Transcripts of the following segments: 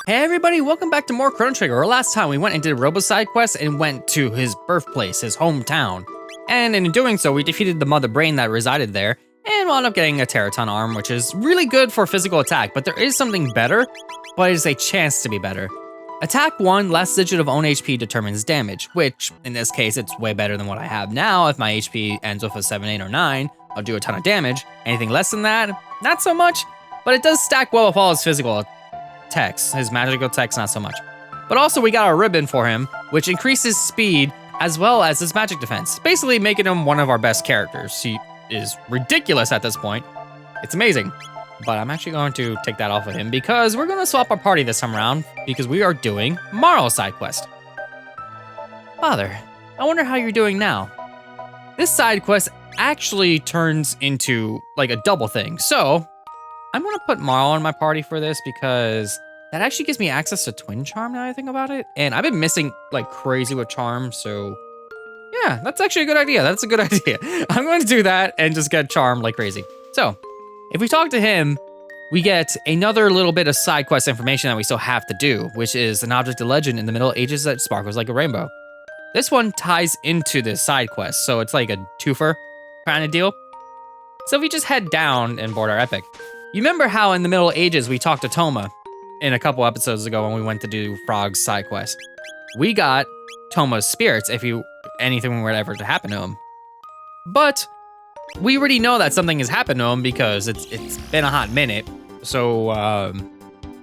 Hey everybody, welcome back to more Chrono Trigger. Last time we went and did Robo's side quest and went to his birthplace, his hometown. And in doing so, we defeated the mother brain that resided there and wound up getting a Teraton arm, which is really good for physical attack, but there is something better, but it is a chance to be better. Attack 1, last digit of own HP determines damage, which in this case, it's way better than what I have now. If my HP ends with a 7, 8, or 9, I'll do a ton of damage. Anything less than that, not so much, but it does stack well with all his physical attacks. His magical attacks, not so much. But also we got a ribbon for him, which increases speed as well as his magic defense, basically making him one of our best characters. He is ridiculous at this point. It's amazing. But I'm actually going to take that off of him because we're going to swap our party this time around because we are doing Marl's side quest. Father, I wonder how you're doing now. This side quest actually turns into like a double thing. So I'm going to put Marl on my party for this because that actually gives me access to Twin Charm now I think about it. And I've been missing like crazy with Charm, so yeah, that's actually a good idea. That's a good idea. I'm going to do that and just get Charm like crazy. So if we talk to him, we get another little bit of side quest information that we still have to do, which is an object of legend in the Middle Ages that sparkles like a rainbow. This one ties into this side quest, so it's like a twofer kind of deal. So if we just head down and board our epic. You remember how in the Middle Ages we talked to Toma in a couple episodes ago when we went to do Frog's side quest. We got Toma's spirits if anything were ever to happen to him. But we already know that something has happened to him because it's been a hot minute. So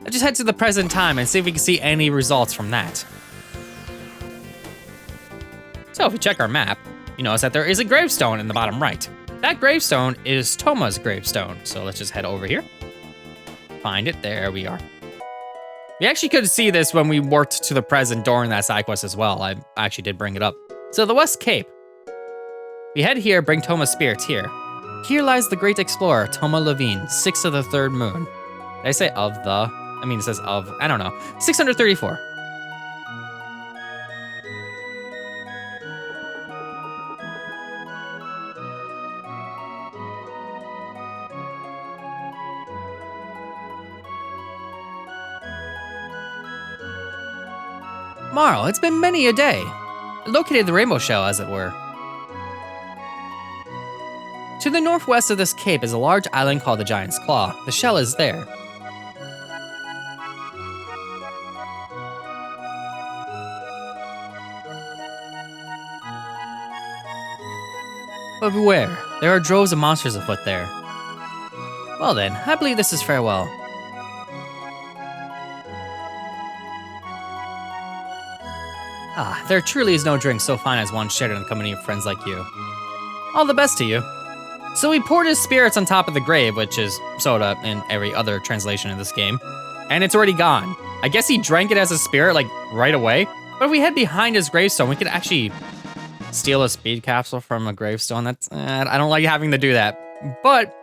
let's just head to the present time and see if we can see any results from that. So if we check our map, you notice that there is a gravestone in the bottom right. That gravestone is Toma's gravestone. So let's just head over here. Find it, there we are. We actually could see this when we worked to the present during that side quest as well. I actually did bring it up. So the West Cape. We head here, bring Toma's spirits here. Here lies the great explorer, Toma Levine, 6 of the 3rd moon. Did I say of the? I mean, it says of, I don't know. 634. Marl, it's been many a day. I located the rainbow shell, as it were. To the northwest of this cape is a large island called the Giant's Claw. The shell is there. But beware, there are droves of monsters afoot there. Well then, I believe this is farewell. Ah, there truly is no drink so fine as one shared in the company of friends like you. All the best to you. So he poured his spirits on top of the grave, which is soda in every other translation in this game, and it's already gone. I guess he drank it as a spirit, like, right away. But if we head behind his gravestone, we could actually steal a speed capsule from a gravestone. That's, I don't like having to do that. But,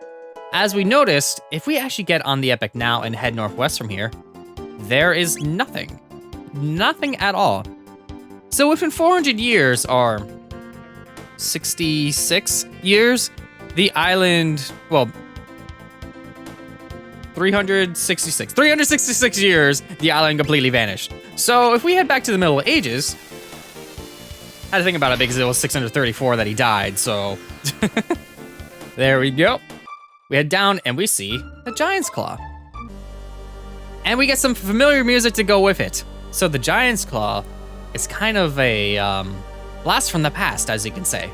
as we noticed, if we actually get on the epic now and head northwest from here, there is nothing. Nothing at all. So within 400 years, or 66 years, the island, well, 366 years, the island completely vanished. So if we head back to the Middle Ages, I had to think about it because it was 634 that he died, so there we go. We head down and we see the Giant's Claw. And we get some familiar music to go with it. So the Giant's Claw is kind of a blast from the past, as you can say.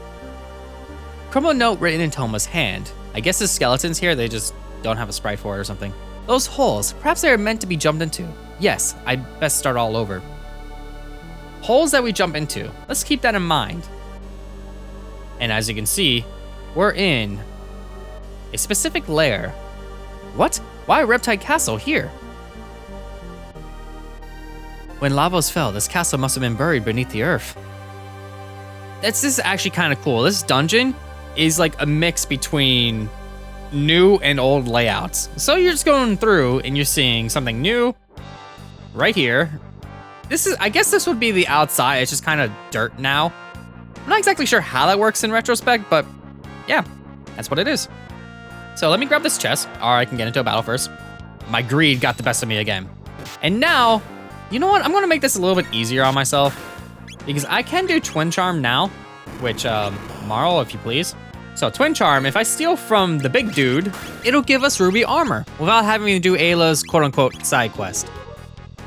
Criminal note written in Toma's hand. I guess the skeletons here, they just don't have a sprite for it or something. Those holes, perhaps they are meant to be jumped into. Yes, I'd best start all over. Holes that we jump into, let's keep that in mind. And as you can see, we're in a specific lair. What? Why a Reptile Castle here? When Lavos fell, this castle must have been buried beneath the earth. This is actually kind of cool. This dungeon is like a mix between new and old layouts. So you're just going through and you're seeing something new right here. I guess this would be the outside. It's just kind of dirt now. I'm not exactly sure how that works in retrospect, but yeah, that's what it is. So let me grab this chest, or I can get into a battle first. My greed got the best of me again. And now, you know what? I'm gonna make this a little bit easier on myself because I can do Twin Charm now, which, Marl, if you please. So Twin Charm, if I steal from the big dude, it'll give us ruby armor without having to do Ayla's quote-unquote side quest.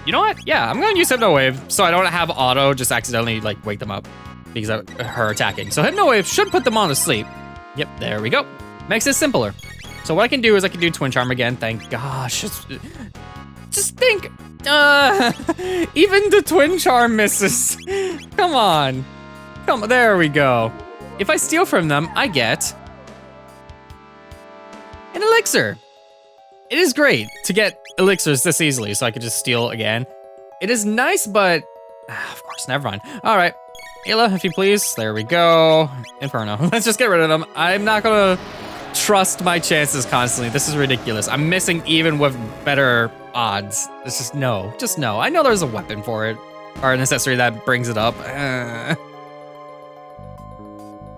You know what? Yeah, I'm gonna use Hypno Wave so I don't have Auto just accidentally like wake them up because of her attacking. So Hypno Wave should put them on to sleep. Yep, there we go. Makes it simpler. So what I can do is I can do Twin Charm again. Thank gosh. Just think, even the Twin Charm misses. Come on. There we go. If I steal from them, I get an elixir. It is great to get elixirs this easily, so I could just steal again. It is nice, but of course, never mind. All right, Ayla, if you please. There we go. Inferno. Let's just get rid of them. I'm not gonna trust my chances constantly. This is ridiculous. I'm missing even with better odds. It's just no. I know there's a weapon for it, or an accessory that brings it up.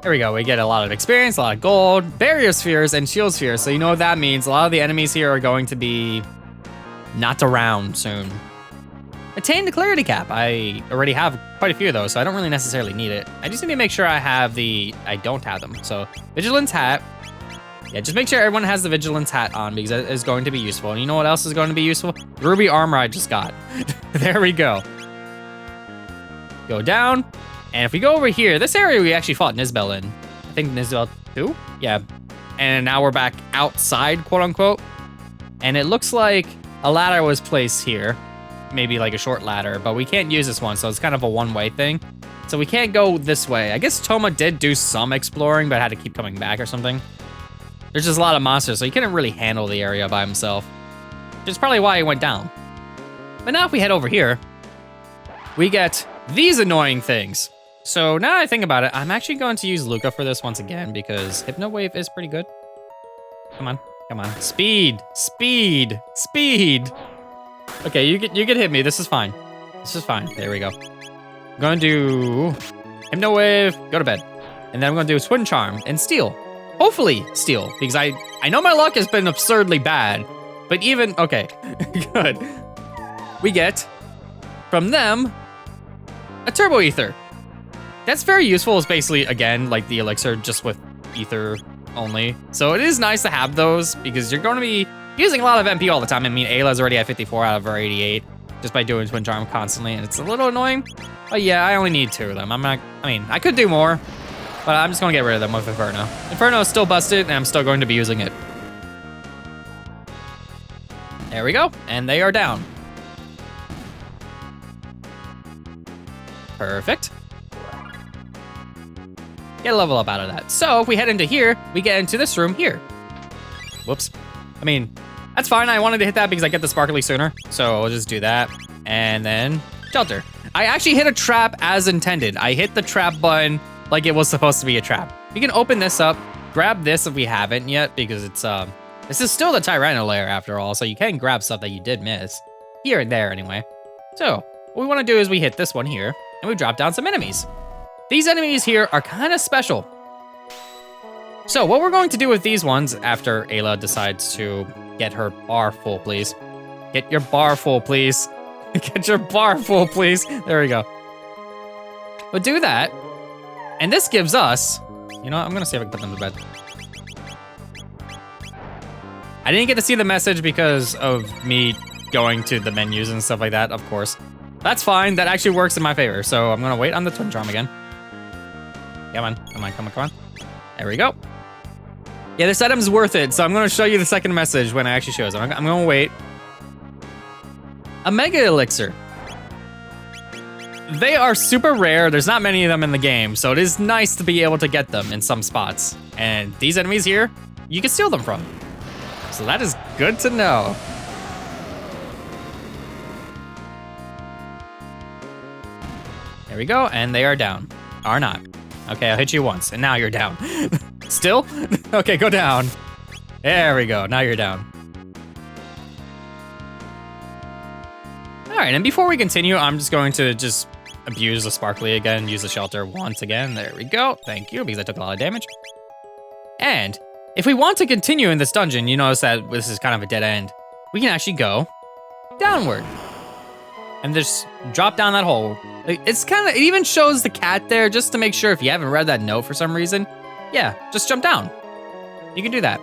There we go, we get a lot of experience, a lot of gold, barrier spheres, and shield spheres. So you know what that means. A lot of the enemies here are going to be not around soon. Attain the clarity cap. I already have quite a few of those, so I don't really necessarily need it. I just need to make sure I don't have them. So Vigilance hat. Yeah, just make sure everyone has the Vigilance hat on because it is going to be useful. And you know what else is going to be useful? The ruby armor I just got. There we go. Go down. And if we go over here, this area we actually fought Nizbel in. I think Nizbel 2? Yeah. And now we're back outside, quote unquote. And it looks like a ladder was placed here. Maybe like a short ladder, but we can't use this one, so it's kind of a one-way thing. So we can't go this way. I guess Toma did do some exploring, but had to keep coming back or something. There's just a lot of monsters, so he couldn't really handle the area by himself. Which is probably why he went down. But now if we head over here, we get these annoying things. So now I think about it, I'm actually going to use Luca for this once again because Hypno Wave is pretty good. Come on. Speed. Okay, you can hit me. This is fine. There we go. I'm gonna do Hypno Wave, go to bed. And then I'm gonna do Twin Charm and steal. Hopefully steal, because I know my luck has been absurdly bad, but even, okay, good. We get from them a Turbo Ether. That's very useful. It's basically, again, like the elixir, just with ether only. So it is nice to have those because you're going to be using a lot of MP all the time. I mean, Ayla's already at 54 out of her 88 just by doing Twin Charm constantly, and it's a little annoying. But yeah, I only need 2 of them. I could do more, but I'm just going to get rid of them with Inferno. Inferno is still busted, and I'm still going to be using it. There we go, and they are down. Perfect. Get a level up out of that. So if we head into here, we get into this room here. Whoops. I mean, that's fine. I wanted to hit that because I get the sparkly sooner. So we'll just do that. And then shelter. I actually hit a trap as intended. I hit the trap button like it was supposed to be a trap. We can open this up, grab this if we haven't yet because it's, this is still the Tyranno layer after all. So you can grab stuff that you did miss. Here and there anyway. So what we want to do is we hit this one here and we drop down some enemies. These enemies here are kind of special. So what we're going to do with these ones after Ayla decides to get her bar full, please. Get your bar full, please. Get your bar full, please. There we go. But do that. And this gives us, you know what? I'm going to see if I can put them to bed. I didn't get to see the message because of me going to the menus and stuff like that, of course. That's fine. That actually works in my favor. So I'm going to wait on the Twin Charm again. Come on. There we go. Yeah, this item's worth it, so I'm gonna show you the second message when it actually shows. I'm gonna wait. A Mega Elixir. They are super rare. There's not many of them in the game, so it is nice to be able to get them in some spots. And these enemies here, you can steal them from. So that is good to know. There we go, and they are down. Are not. Okay, I'll hit you once, and now you're down. Still? Okay, go down. There we go, now you're down. All right, and before we continue, I'm just going to abuse the Sparkly again, use the shelter once again. There we go, thank you, because I took a lot of damage. And if we want to continue in this dungeon, you notice that this is kind of a dead end. We can actually go downward. and just drop down that hole. It's kind of, it even shows the cat there just to make sure if you haven't read that note for some reason. Yeah, just jump down. You can do that.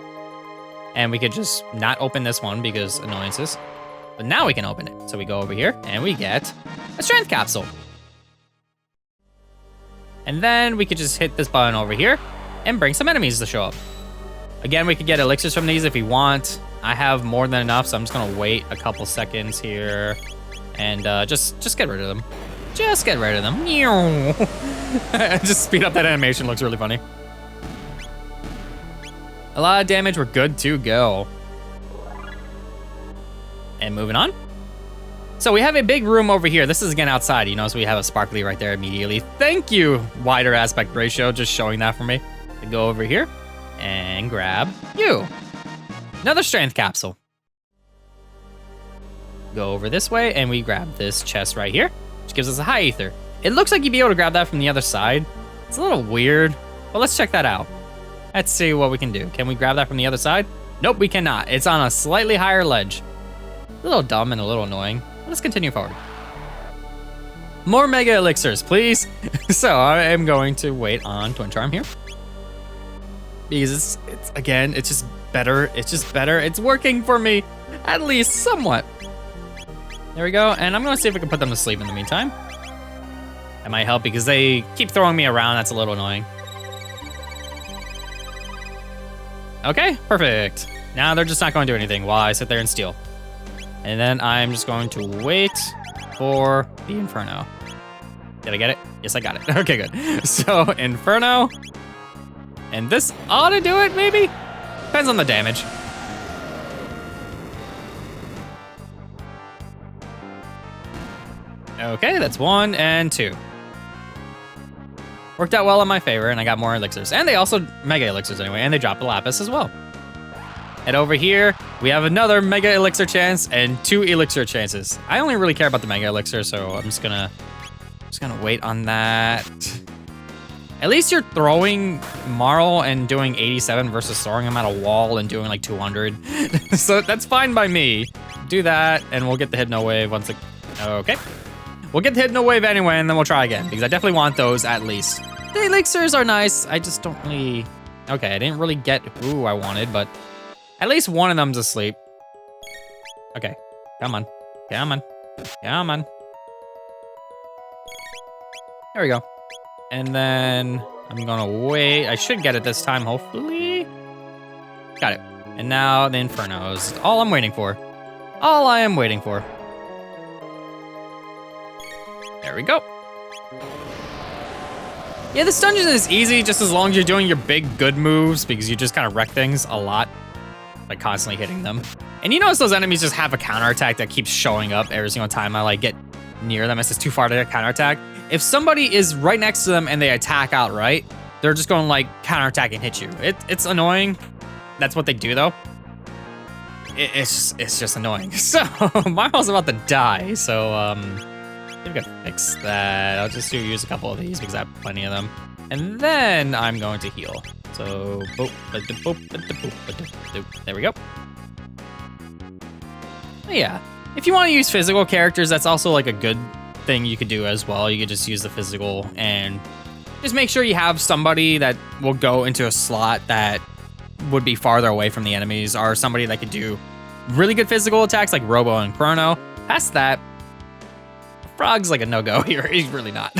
And we could just not open this one because annoyances. But now we can open it. So we go over here and we get a strength capsule. And then we could just hit this button over here and bring some enemies to show up. Again, we could get elixirs from these if we want. I have more than enough, so I'm just gonna wait a couple seconds here and just get rid of them. Just get rid of them. Just speed up that animation, looks really funny. A lot of damage, we're good to go. And moving on. So we have a big room over here. This is again outside. You notice we have a sparkly right there immediately. Thank you, wider aspect ratio, just showing that for me. We go over here and grab you. Another strength capsule. Go over this way and we grab this chest right here, which gives us a high ether. It looks like you'd be able to grab that from the other side. It's a little weird, but let's check that out. Let's see what we can do. Can we grab that from the other side? Nope, we cannot. It's on a slightly higher ledge. A little dumb and a little annoying. Let's continue forward. More mega elixirs, please. So I am going to wait on Twin Charm here. Because it's again, it's just better. It's just better. It's working for me, at least somewhat. There we go. And I'm gonna see if we can put them to sleep in the meantime. That might help because they keep throwing me around. That's a little annoying. Okay, perfect. Now they're just not going to do anything while I sit there and steal. And then I'm just going to wait for the Inferno. Did I get it? Yes, I got it. Okay, good. So, Inferno. And this ought to do it, maybe? Depends on the damage. Okay, that's 1 and 2. Worked out well in my favor, and I got more elixirs. And they also, mega elixirs anyway, and they dropped the lapis as well. And over here, we have another mega elixir chance and 2 elixir chances. I only really care about the mega elixir, so I'm just gonna wait on that. At least you're throwing Marl and doing 87 versus throwing him at a wall and doing like 200. So that's fine by me. Do that, and we'll get the Hypno Wave once it, okay. We'll get the Hypno Wave anyway, and then we'll try again, because I definitely want those at least. The elixirs are nice, I just don't really, okay, I didn't really get who I wanted, but at least one of them's asleep. Okay, come on, come on, come on. There we go. And then I'm gonna wait. I should get it this time, hopefully. Got it. And now the Infernos. All I'm waiting for. All I am waiting for. There we go. Yeah, this dungeon is easy just as long as you're doing your big good moves because you just kind of wreck things a lot by constantly hitting them. And you notice those enemies just have a counterattack that keeps showing up every single time I like get near them. It's just too far to counterattack. If somebody is right next to them and they attack outright, they're just going to like counterattack and hit you. It's annoying. That's what they do though. It's just annoying. So Marl's about to die. So I think I can fix that. I'll just use a couple of these because I have plenty of them. And then I'm going to heal. So boop, boop, boop, there we go. But yeah, if you want to use physical characters, that's also like a good thing you could do as well. You could just use the physical and just make sure you have somebody that will go into a slot that would be farther away from the enemies, or somebody that could do really good physical attacks like Robo and Chrono. Past that, Frog's like a no-go here. He's really not.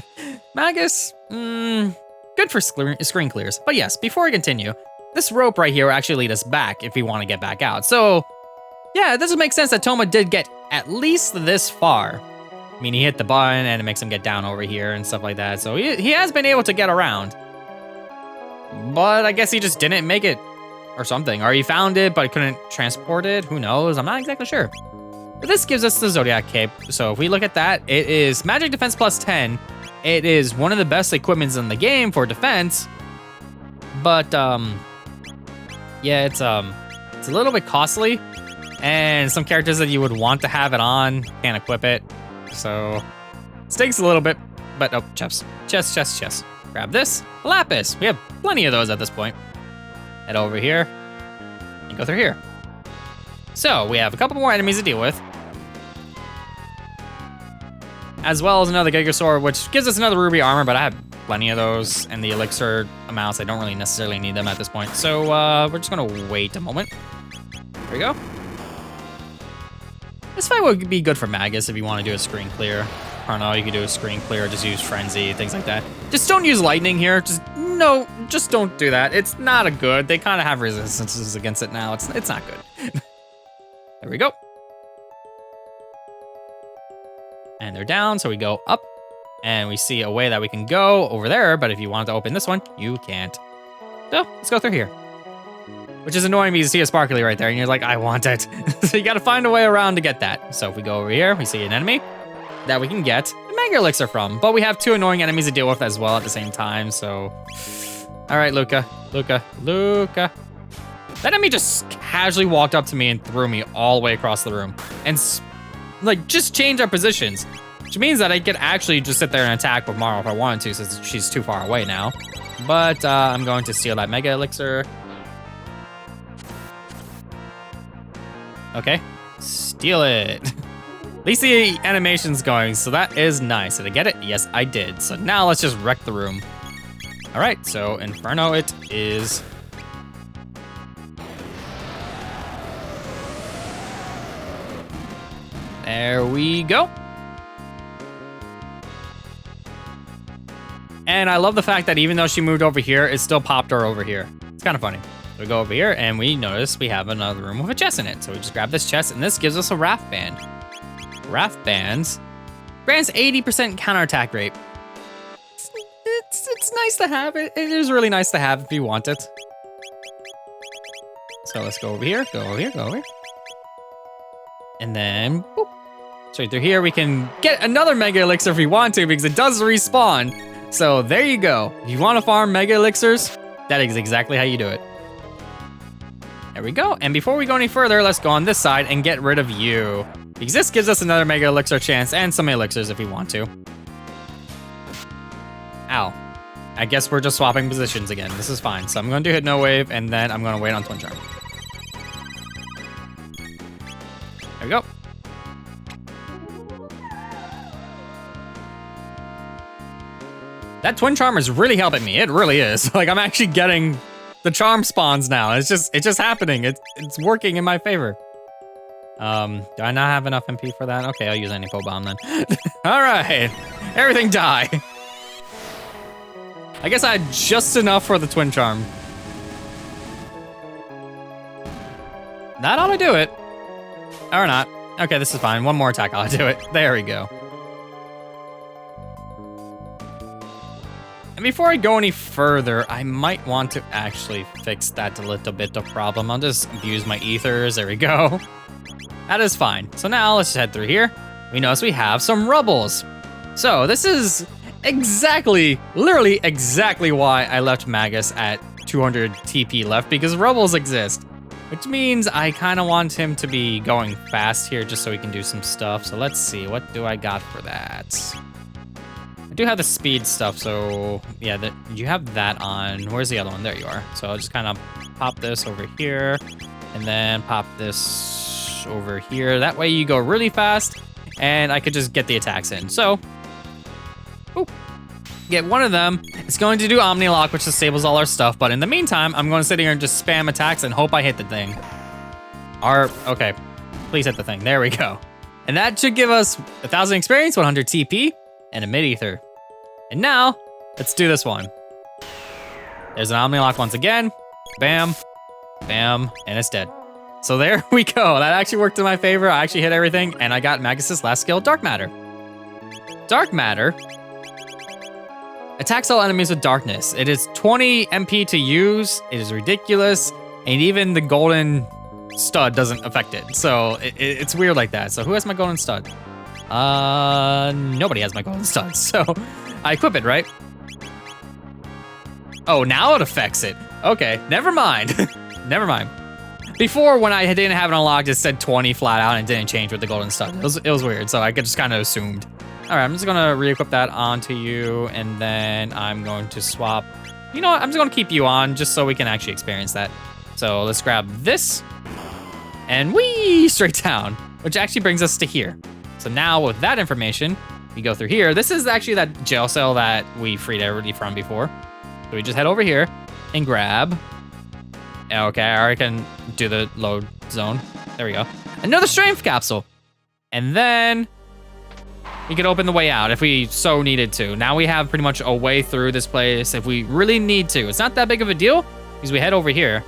Magus, good for screen clears. But yes, before I continue, this rope right here will actually lead us back if we want to get back out. So yeah, it doesn't make sense that Toma did get at least this far. I mean, he hit the button and it makes him get down over here and stuff like that. So he has been able to get around. But I guess he just didn't make it or something. Or he found it but couldn't transport it. Who knows? I'm not exactly sure. But this gives us the Zodiac Cape. So if we look at that, it is magic defense plus 10. It is one of the best equipments in the game for defense. But yeah, it's a little bit costly. And some characters that you would want to have it on can't equip it. So it stinks a little bit, but oh, chest. Grab this, lapis. We have plenty of those at this point. Head over here and go through here. So we have a couple more enemies to deal with. as well as another Gigasaur, which gives us another ruby armor, but I have plenty of those, and the elixir amounts, I don't really necessarily need them at this point. So we're just gonna wait a moment. There we go. This fight would be good for Magus if you want to do a screen clear. Chrono, you can do a screen clear, just use Frenzy, things like that. Just don't use Lightning here. Just don't do that. It's not a good. They kind of have resistances against it now. It's not good. There we go. And they're down, so we go up. And we see a way that we can go over there, but if you want to open this one, you can't. So let's go through here. Which is annoying because you see a sparkly right there, and you're like, I want it. So you gotta find a way around to get that. So if we go over here, we see an enemy that we can get a Mega Elixir from. But we have two annoying enemies to deal with as well at the same time, so... All right, Luca. That enemy just casually walked up to me and threw me all the way across the room. And, like, just changed our positions. Which means that I could actually just sit there and attack with Maro if I wanted to, since she's too far away now. But I'm going to steal that Mega Elixir. Okay, steal it. At least the animation's going, so that is nice. Did I get it? Yes, I did. So now let's just wreck the room. All right, so Inferno it is. There we go. And I love the fact that even though she moved over here, it still popped her over here. It's kind of funny. We go over here and we notice we have another room with a chest in it. So we just grab this chest and this gives us a Raft Band. Raft Bands grants 80% counterattack rate. It's nice to have. It is really nice to have if you want it. So let's go over here, go over here. And then, boop. Straight through here, we can get another Mega Elixir if we want to because it does respawn. So there you go. If you want to farm Mega Elixirs, that is exactly how you do it. There we go. And before we go any further, let's go on this side and get rid of you. Because this gives us another Mega Elixir chance and some Elixirs if we want to. Ow. I guess we're just swapping positions again. This is fine. So I'm going to do Hypno Wave and then I'm going to wait on Twin Charm. There we go. That Twin Charm is really helping me. It really is. Like, I'm actually getting the charm spawns now. It's just happening. It's working in my favor. Do I not have enough MP for that? Okay, I'll use any Nipo Bomb then. All right, everything die. I guess I had just enough for the Twin Charm. That ought to do it. Or not. Okay, this is fine. One more attack, I'll do it. There we go. And before I go any further, I might want to actually fix that little bit of problem. I'll just abuse my ethers. There we go. That is fine. So now let's just head through here. We notice we have some rubbles. So this is literally exactly why I left Magus at 200 TP left, because rubbles exist. Which means I kind of want him to be going fast here just so he can do some stuff. So let's see, what do I got for that? I do have the speed stuff, so yeah, you have that on. Where's the other one? There you are. So I'll just kind of pop this over here and then pop this over here. That way you go really fast and I could just get the attacks in. So, get one of them. It's going to do Omni Lock, which disables all our stuff. But in the meantime, I'm going to sit here and just spam attacks and hope I hit the thing. Okay, please hit the thing. There we go. And that should give us 1,000 experience, 100 TP, and a mid-ether. And now, let's do this one. There's an Omni Lock once again. Bam, bam, and it's dead. So there we go. That actually worked in my favor. I actually hit everything, and I got Magus's last skill, Dark Matter. Dark Matter attacks all enemies with darkness. It is 20 MP to use. It is ridiculous, and even the golden stud doesn't affect it. So it's weird like that. So who has my golden stud? Nobody has my golden stud. So I equip it, right? Oh, now it affects it. Okay, never mind. Never mind. Before, when I didn't have it unlocked, it said 20 flat out and it didn't change with the golden stud. It was weird, so I just kind of assumed. All right, I'm just gonna re-equip that onto you, and then I'm going to swap. You know what? I'm just gonna keep you on just so we can actually experience that. So let's grab this, and whee, straight down, which actually brings us to here. So now with that information, We go through here. This is actually that jail cell that we freed everybody from before. So we just head over here and grab. Okay, I already can do the load zone. There we go. Another strength capsule. And then we could open the way out if we so needed to. Now we have pretty much a way through this place if we really need to. It's not that big of a deal because we head over here.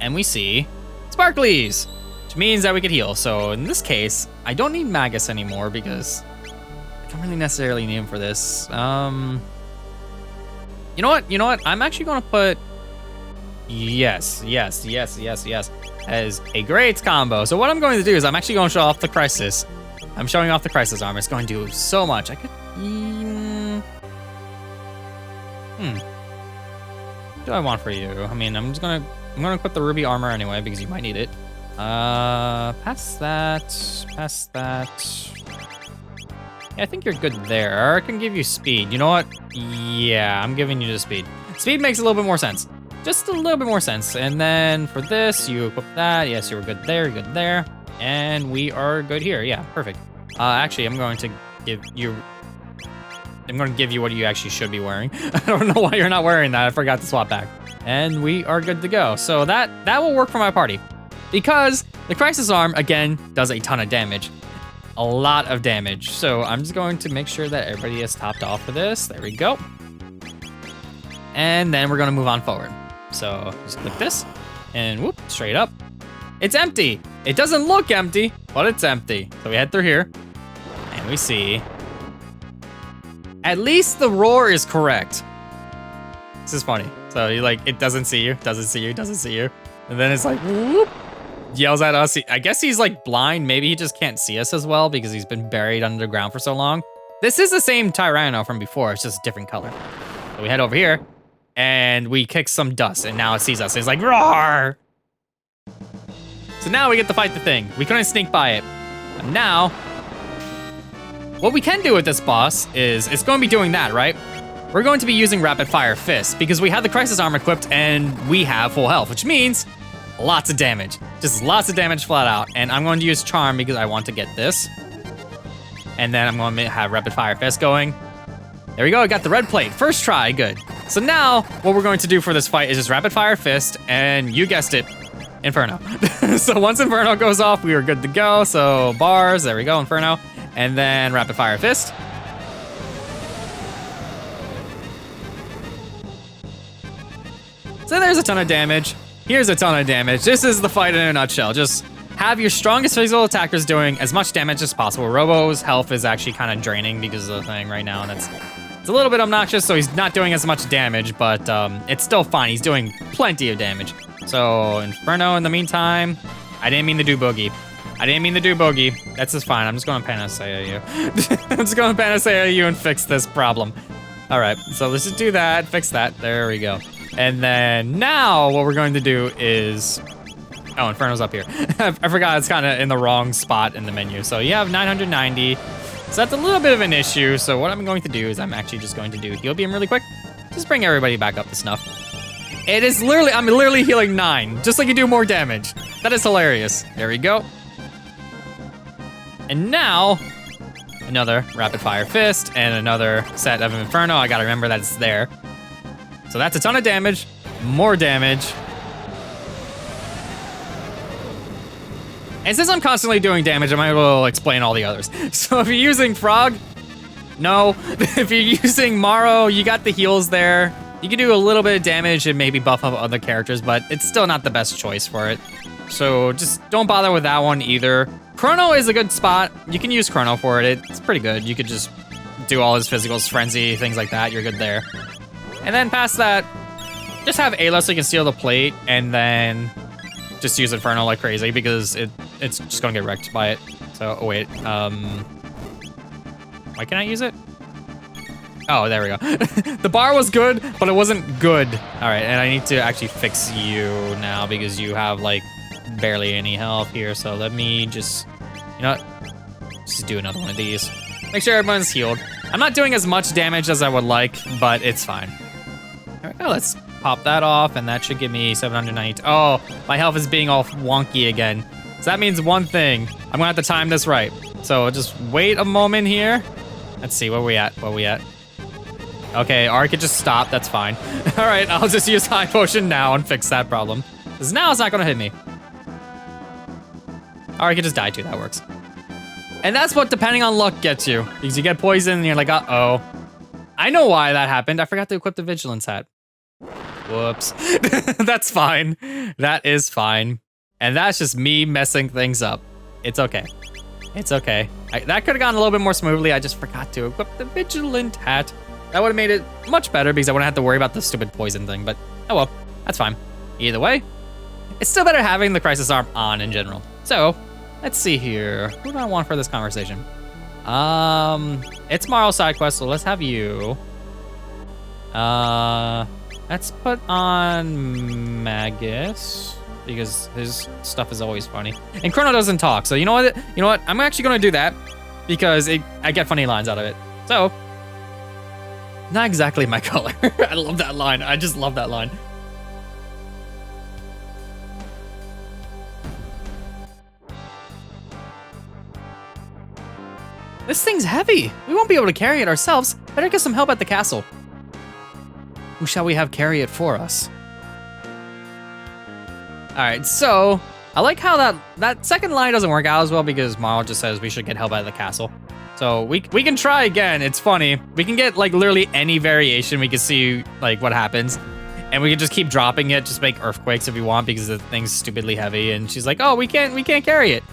And we see sparklies, which means that we could heal. So in this case, I don't need Magus anymore because I don't really necessarily need him for this. You know what? I'm actually gonna put yes as a great combo. So what I'm going to do is I'm actually going to show off the Crisis. I'm showing off the Crisis armor. It's going to do so much. I could. What do I want for you? I mean, I'm gonna equip the ruby armor anyway because you might need it. Pass that. Yeah, I think you're good there. I can give you speed. You know what? Yeah, I'm giving you the speed. Speed makes a little bit more sense. Just a little bit more sense. And then for this, you equip that. Yes, you were good there, good there. And we are good here. Yeah, perfect. Actually, I'm going to give you what you actually should be wearing. I don't know why you're not wearing that. I forgot to swap back. And we are good to go. So that will work for my party. Because the Crisis Arm, again, does a ton of damage. A lot of damage. So I'm just going to make sure that everybody is topped off for this. There we go. And then we're going to move on forward. So just click this and whoop, straight up. It's empty. It doesn't look empty, but it's empty. So we head through here and we see at least the roar is correct. This is funny. So you like, it doesn't see you, doesn't see you, doesn't see you. And then it's like, whoop, yells at us. I guess he's like blind. Maybe he just can't see us as well because he's been buried underground for so long. This is the same Tyranno from before. It's just a different color. So we head over here. And we kick some dust, and now it sees us. It's like, roar! So now we get to fight the thing. We couldn't sneak by it. But now, what we can do with this boss is, it's going to be doing that, right? We're going to be using Rapid Fire Fist, because we have the Crisis Arm equipped, and we have full health, which means lots of damage. Just lots of damage flat out. And I'm going to use Charm, because I want to get this. And then I'm going to have Rapid Fire Fist going. There we go, I got the red plate. First try, good. So now, what we're going to do for this fight is just Rapid Fire Fist, and you guessed it, Inferno. So once Inferno goes off, we are good to go. So bars, there we go, Inferno. And then Rapid Fire Fist. So there's a ton of damage. Here's a ton of damage. This is the fight in a nutshell. Just have your strongest physical attackers doing as much damage as possible. Robo's health is actually kind of draining because of the thing right now, and it's a little bit obnoxious, so he's not doing as much damage, but it's still fine. He's doing plenty of damage. So Inferno in the meantime. I didn't mean to do Boogie. That's just fine. I'm just going to Panacea you. I'm just going to Panacea you and fix this problem. All right, so let's just do that, fix that. There we go. And then now what we're going to do is... Oh, Inferno's up here. I forgot it's kind of in the wrong spot in the menu. So you have 990. So that's a little bit of an issue. So what I'm going to do is I'm actually just going to do Heal Beam really quick. Just bring everybody back up to snuff. It is literally, I'm literally healing 9, just like you do more damage. That is hilarious. There we go. And now, another Rapid Fire Fist and another set of Inferno. I gotta remember that it's there. So that's a ton of damage, more damage. And since I'm constantly doing damage, I might as well explain all the others. So if you're using Frog, no. If you're using Maro, you got the heals there. You can do a little bit of damage and maybe buff up other characters, but it's still not the best choice for it. So just don't bother with that one either. Chrono is a good spot. You can use Chrono for it. It's pretty good. You could just do all his physicals, Frenzy, things like that. You're good there. And then past that, just have Ayla so you can steal the plate, and then just use Inferno like crazy because it's just gonna get wrecked by it. So, oh wait, why can't I use it? Oh, there we go. The bar was good, but it wasn't good. All right, and I need to actually fix you now because you have like barely any health here. So let me just, you know what? Just do another one of these. Make sure everyone's healed. I'm not doing as much damage as I would like, but it's fine. All right, let's pop that off, and that should give me 790. Oh, my health is being all wonky again. So that means one thing. I'm gonna have to time this right. So just wait a moment here. Let's see, where we at? Okay, or I could just stop, that's fine. All right, I'll just use high potion now and fix that problem. Because now it's not gonna hit me. Or I could just die too, that works. And that's what depending on luck gets you. Because you get poisoned and you're like, uh-oh. I know why that happened. I forgot to equip the vigilance hat. Whoops. That's fine. That is fine. And that's just me messing things up. It's okay. It's okay. That could have gone a little bit more smoothly. I just forgot to equip the vigilant hat. That would have made it much better because I wouldn't have to worry about the stupid poison thing. But oh well, that's fine. Either way, it's still better having the crisis arm on in general. So let's see here. Who do I want for this conversation? It's Marl's side quest, so let's have you. Let's put on Magus because his stuff is always funny. And Chrono doesn't talk, so you know what? You know what? I'm actually gonna do that because I get funny lines out of it. So, not exactly my color. I love that line. I just love that line. This thing's heavy. We won't be able to carry it ourselves. Better get some help at the castle. Who shall we have carry it for us? All right, so I like how that second line doesn't work out as well because Marl just says we should get help at the castle. So we can try again. It's funny. We can get like literally any variation. We can see like what happens. And we can just keep dropping it, just make earthquakes if we want because the thing's stupidly heavy. And she's like, oh, we can't carry it.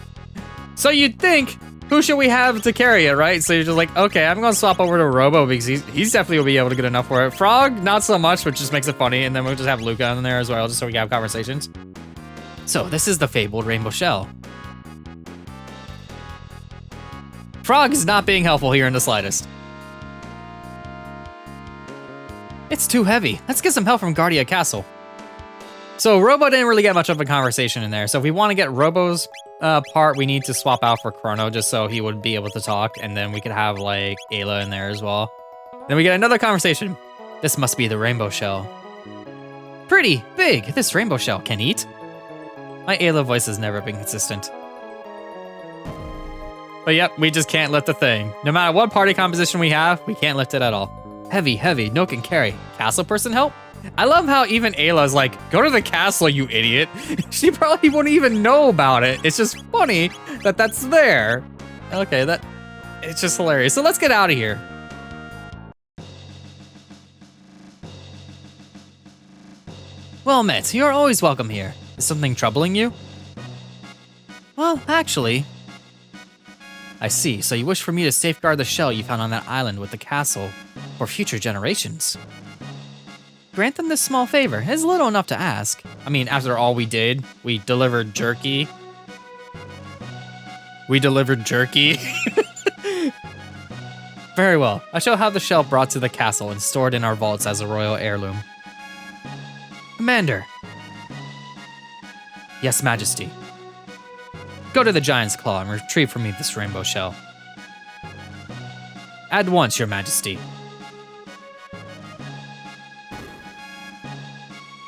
So you'd think, who should we have to carry it, right? So you're just like, okay, I'm gonna swap over to Robo because he's definitely will be able to get enough for it. Frog, not so much, which just makes it funny. And then we'll just have Luca in there as well, just so we can have conversations. So this is the fabled rainbow shell. Frog is not being helpful here in the slightest. It's too heavy. Let's get some help from Guardia Castle. So Robo didn't really get much of a conversation in there. So if we want to get Robo's part, we need to swap out for Chrono just so he would be able to talk. And then we could have like Ayla in there as well. Then we get another conversation. This must be the rainbow shell. Pretty big. This rainbow shell can eat. My Ayla voice has never been consistent. But yep, we just can't lift the thing. No matter what party composition we have, we can't lift it at all. Heavy, heavy, no can carry. Castle person help? I love how even Ayla's like, go to the castle, you idiot. She probably wouldn't even know about it. It's just funny that that's there. Okay, it's just hilarious. So let's get out of here. Well met, you're always welcome here. Is something troubling you? Well, actually, I see, so you wish for me to safeguard the shell you found on that island with the castle for future generations. Grant them this small favor. It's little enough to ask. I mean, after all we did, we delivered jerky. Very well. I shall have the shell brought to the castle and stored in our vaults as a royal heirloom. Commander. Yes, Majesty. Go to the Giant's Claw and retrieve for me this rainbow shell. At once, Your Majesty.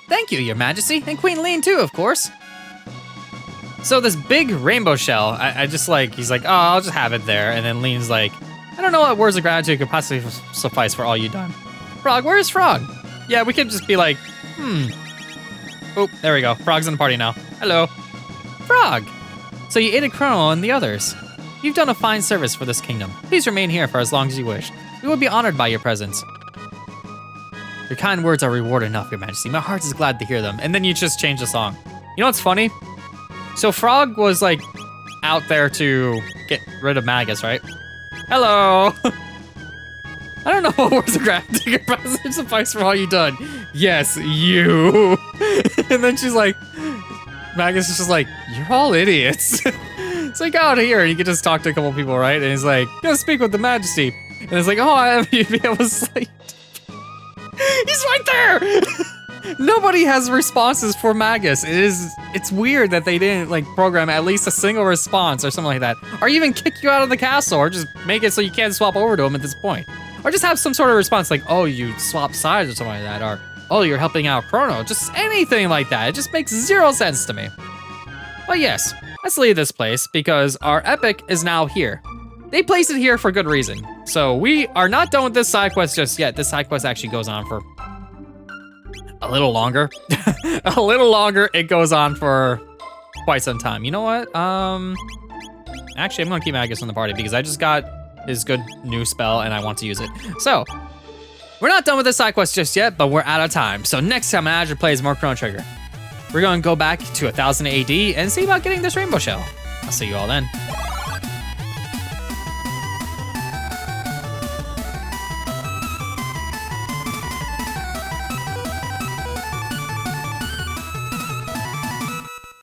Thank you, Your Majesty, and Queen Lean too, of course. So this big rainbow shell, I just like, he's like, oh, I'll just have it there. And then Lean's like, I don't know what words of gratitude could possibly suffice for all you've done. Frog, where's Frog? Yeah, we could just be like, Oh, there we go. Frog's in the party now. Hello. Frog! So you aided Chrono and the others. You've done a fine service for this kingdom. Please remain here for as long as you wish. We will be honored by your presence. Your kind words are reward enough, Your Majesty. My heart is glad to hear them. And then you just change the song. You know what's funny? So Frog was like out there to get rid of Magus, right? Hello. I don't know what words of gratitude could suffice for all you've done. Yes, you. And then she's like, Magus is just like, you're all idiots. It's like, out here, and you can just talk to a couple people, right? And he's like, go speak with the Majesty. And it's like, oh, you'd be able to slay. He's right there. Nobody has responses for Magus. It's weird that they didn't like program at least a single response or something like that. Or even kick you out of the castle, or just make it so you can't swap over to him at this point. Or just have some sort of response like, oh, you swap sides or something like that. Or, oh, you're helping out Chrono. Just anything like that. It just makes zero sense to me. But yes, let's leave this place because our epic is now here. They placed it here for good reason. So we are not done with this side quest just yet. This side quest actually goes on for a little longer. A little longer. It goes on for quite some time. You know what? Actually, I'm gonna keep Magus in the party because I just got his good new spell and I want to use it. So we're not done with this side quest just yet, but we're out of time. So next time Azure plays more Chrono Trigger, we're gonna go back to 1000 AD and see about getting this rainbow shell. I'll see you all then.